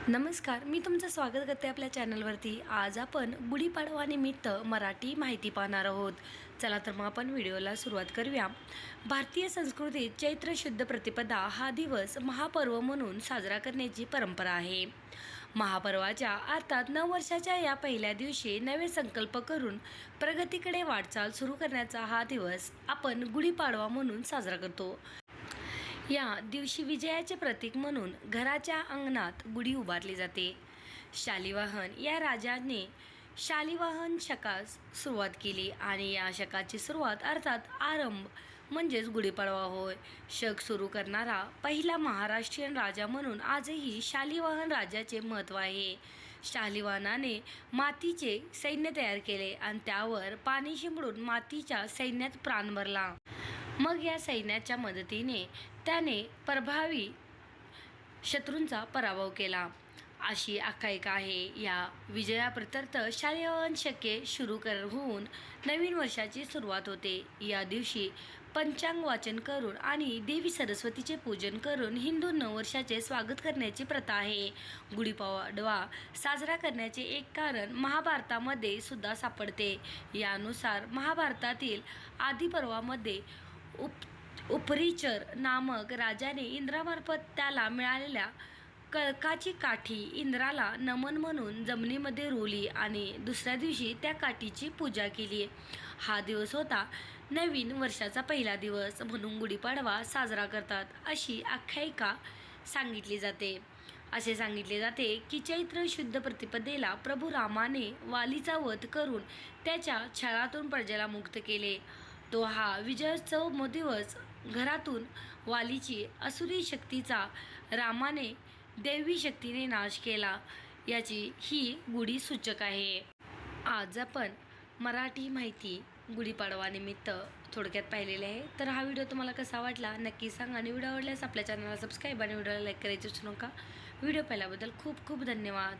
नमस्कार, मी तुमचं स्वागत करते आपल्या चॅनलवरती। आज आपण गुढीपाडवानिमित्त मराठी माहिती पाहणार आहोत। चला तर मग आपण व्हिडिओला सुरुवात करूया। भारतीय संस्कृतीत चैत्र शुद्ध प्रतिपदा हा दिवस महापर्व म्हणून साजरा करण्याची परंपरा आहे। महापर्वाच्या अर्थात नववर्षाच्या या पहिल्या दिवशी नवे संकल्प करून प्रगतीकडे वाटचाल सुरू करण्याचा हा दिवस आपण गुढीपाडवा म्हणून साजरा करतो। या दिवशी विजयाचे प्रतीक म्हणून घराच्या अंगणात गुढी उभारली जाते। शालिवाहन या राजाने शालिवाहन शकास सुरुवात केली आणि या शकाची सुरुवात अर्थात आरंभ म्हणजेच गुढीपाडवा होय। शक सुरू करणारा पहिला महाराष्ट्रीयन राजा म्हणून आजही शालिवाहन राजाचे महत्त्व आहे। शालिवाहनाने मातीचे सैन्य तयार केले आणि त्यावर पाणी शिंपडून मातीच्या सैन्यात प्राण भरला। मग या सैन्याच्या मदतीने त्याने प्रभावी शत्रूंचा पराभव केला, अशी आख्यायिका आहे। या विजयाप्रीत्यर्थ शालिवाहन शके सुरू होऊन नवीन वर्षाची सुरुवात होते। या दिवशी पंचांग वाचन करून आणि देवी सरस्वतीचे पूजन करून हिंदू नववर्षाचे स्वागत करण्याची प्रथा आहे। गुढीपाडवा साजरा करण्याचे एक कारण महाभारतामध्ये सुद्धा सापडते। यानुसार महाभारतातील आदिपर्वामध्ये उपरिचर नामक राजाने इंद्रामार्फत त्याला मिळालेल्या कळकाची काठी इंद्राला नमन म्हणून जमिनीमध्ये रोवली आणि दुसऱ्या दिवशी त्या काठीची पूजा केली। हा दिवस होता नवीन वर्षाचा पहिला दिवस म्हणून गुढीपाडवा साजरा करतात, अशी आख्यायिका सांगितली जाते। असे सांगितले जाते की चैत्र शुद्ध प्रतिपदेला प्रभू रामाने वालीचा वध करून त्याच्या छळातून प्रजेला मुक्त केले। तो हा विजयोत्सव दिवस घरातून वालीची असुरी शक्तीचा रामाने दैवी शक्तीने नाश केला, याची ही गुढी सूचक आहे। आज आपण मराठी माहिती गुढीपाडवानिमित्त थोडक्यात पाहिलेले आहे। तर हा व्हिडिओ तुम्हाला कसा वाटला नक्की सांगा आणि व्हिडिओ आवडल्यास आपल्या चॅनलला सबस्क्राईब आणि व्हिडिओला लाईक करायचं विसरू नका। व्हिडिओ पाहिल्याबद्दल खूप खूप धन्यवाद।